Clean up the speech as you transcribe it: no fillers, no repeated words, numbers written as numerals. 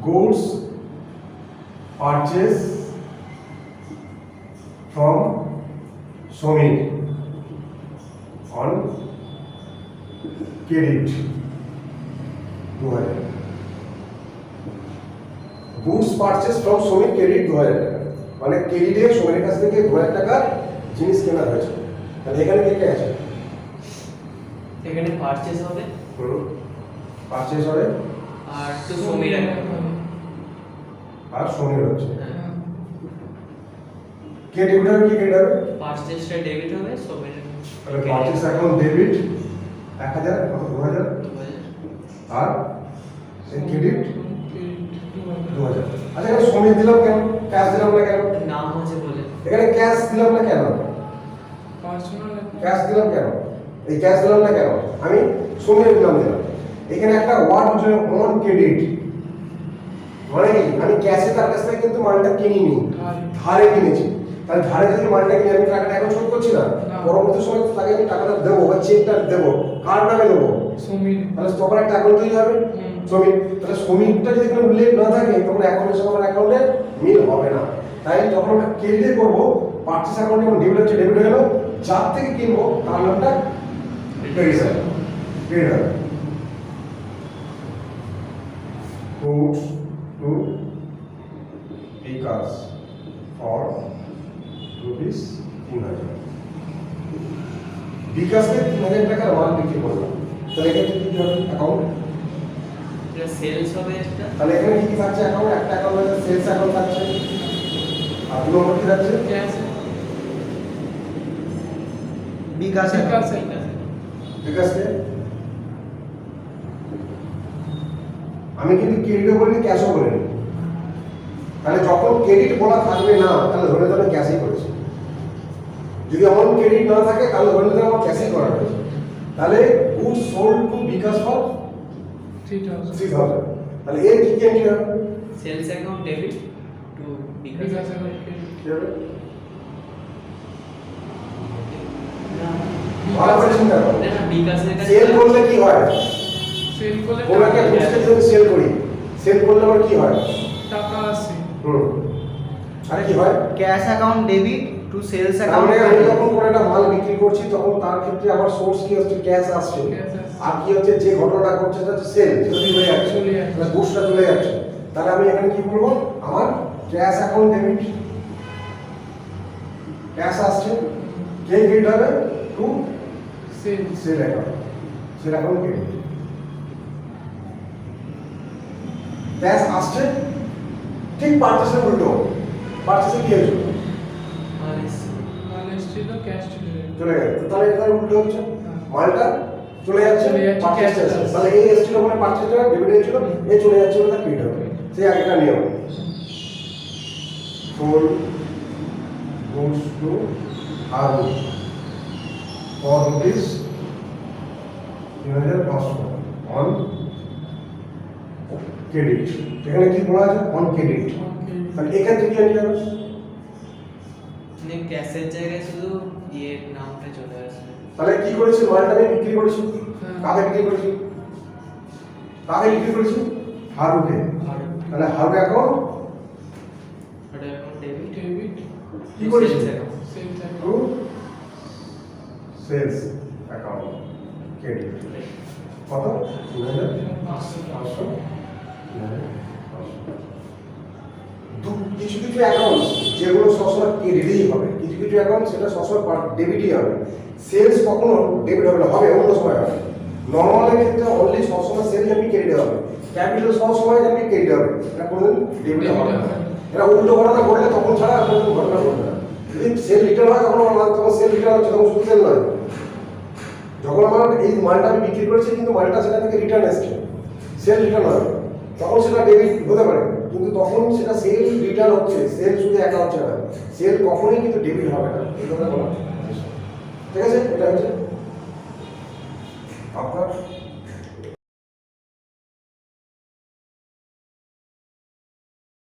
goods purchase from Somir on credit 2000 goods purchase from Samir credit 2000 টাকা, মানে ক্রেডিটে সমীরের কাছ থেকে 2000 টাকা জিনিস কেনা হয়েছে। তাহলে এখানে কি কি আছে? এখানে পারচেজ হবে, পারচেজ হবে আর তো সমীর আর সমীর হচ্ছে। কে ডেবিট হবে কি ক্রেডিট হবে? পারচেজটা ডেবিট হবে, সমীর তাহলে পারচেজ অ্যাকাউন্ট ডেবিট 1000 কত 2000 আর ক্রেডিট 2000। আচ্ছা এখানে সমীর দিলাম কেন, ক্যাশ দিলাম না কেন? নাম আছে বলে এখানে ক্যাশ দিলাম না কেন? ক্যাশ দিলাম কেন? এই ক্যাশ দিলাম না কেন? আমি সমীরের নাম দিলাম। এখানে একটা ওয়ার্ড হচ্ছে অন ক্রেডিট, মানে কি আমি ক্যাশে তার কাছ থেকে কিন্তু মালটা কিনিনি, ধারে কিনেছি। তাহলে ধারে যদি মালটা কিনে আমি টাকাটা এখন শোধ করছি না, পরবর্তী সময় তাকে আমি টাকাটা দেবো বা চেকটা দেবো, কার নামে দেবো? সমীর। তাহলে তখন একটা অ্যাকাউন্ট তৈরি হবে সমীর। তাহলে সমীরটা যদি কোনো উল্লেখ না থাকে তখন অ্যাকাউন্টের সঙ্গে আমার অ্যাকাউন্টে মিল হবে না। তাই যখন আমরা ক্রেডিটে করবো, পারচেজ অ্যাকাউন্টে যখন ডেবিট হচ্ছে, ডেবিট হয়ে গেল, যার থেকে কিনবো তার নামটা ক্রেডিট হবে। ক্রেডিট হবে goods to bKash for rupees 3000। বিকাশকে 3000 টাকার মাল বিক্রি করলাম, তাহলে এখানে কি হবে? অ্যাকাউন্ট এটা সেলস হবে একটা। তাহলে এখানে কি কি থাকছে? অ্যাকাউন্ট, একটা অ্যাকাউন্ট আছে সেলস অ্যাকাউন্ট থাকছে, আর দুটো নম্বর কি থাকছে? ক্যাশ বিকাশ বিকাশকে আমি কিন্তু ক্রেডিটও বলিনি ক্যাশও বলিনি। তাহলে যখন ক্রেডিট বলা থাকবে না তাহলে ধরে নিতে হবে ক্যাশই করেছি। যদি আমার ক্রেডিট না থাকে তাহলে ধরে নিতে হবে আমার ক্যাশই করা হয়েছে। তাহলে good sold to Bikash for 3000। তাহলে এর কি কি এন্ট্রি হবে? Sales account debit to Bikash account কি হবে? না ভালো করে চিন্তা করো। না বিকাশের কাছে সেল করলে কি হয়? কোনো একটা গুডসকে যদি সেল করি, সেল করলে আমার কি হয়? টাকা আসে। আরে কি হয়? Cash account debit to sales তার অ্যাকাউন্ট। মানে আমি যখন কোনো একটা মাল বিক্রি করছি তখন তার ক্ষেত্রে আমার সোর্স কি হচ্ছে? ক্যাশ আসছে। আর কি হচ্ছে? যে ঘটনাটা ঘটছে সেটা হচ্ছে সেল, সেটা চলে যাচ্ছে, তাহলে গুডসটা চলে যাচ্ছে। তাহলে আমি এখানে কি বলবো? আমার ক্যাশ অ্যাকাউন্ট ডেবিট, ক্যাশ আসছে, কে ক্রেডিট হবে? To sale account, sale account credit. Cash আসছে, ঠিক পারচেসের উল্টো। পারচেসে কি হয়েছে? চলে গেছে। তাহলে এটা উল্টো হচ্ছে, মালটা চলে যাচ্ছে, পারচেস আসছে। তাহলে এই এসছিল মানে পারচেসটা ডেবিট হয়েছিল, এই চলে যাচ্ছে মানে ক্রেডিট হবে। সেই আগেকার নিয়ম। Sold goods to Haru for rupees 3500 on credit. এখানে কি বলা আছে? On credit. তাহলে এখান থেকে কি হবে? মানে ক্যাশের জায়গায় শুধু ইয়ের নামটা চলে আসবে। তাহলে কি করেছি? মালটা আমি বিক্রি করেছি, কাকে বিক্রি করেছি? কাকে বিক্রি করেছি? হারুকে। তাহলে হারু অ্যাকাউন্ট ওটা অ্যাকাউন্ট ডেবিট কি করেছি? Sales to sales account credit. কত? 2500। কিছু কিছু অ্যাকাউন্ট যেগুলো সবসময় ক্রেডিটই হবে, কিছু কিছু অ্যাকাউন্ট সেটা সবসময় ডেবিটই হবে। সেলস কখনো ডেবিট হবে না, হবে অন্য সময় হবে। নর্মালের ক্ষেত্রে অনলি সবসময় সেলস আপনি ক্রেডিট হবে, ক্যাপিটাল সবসময় আপনি ক্রেডিট হবে, এটা কোনোদিন ডেবিট হবে না। এটা উল্টো ঘটনা ঘটলে তখন ছাড়া আর কোনো ঘটনা ঘটবে না। যদি সেল রিটার্ন হয় তখন আমার তখন সেল রিটার্ন হচ্ছে, তখন শুধু সেল নয়। যখন আমার এই মালটা আমি বিক্রি করেছি কিন্তু মালটা সেটা থেকে রিটার্ন এসছে, সেল রিটার্ন হবে, তখন সেটা ডেবিট হতে পারে। কিন্তু তখন সেটা সেল রিটার্ন হচ্ছে, সেল শুধু একা হচ্ছে না, সেল কখনোই কিন্তু ডেবিট হবে না। এই কথা বলা ঠিক আছে? এটা হচ্ছে আপনার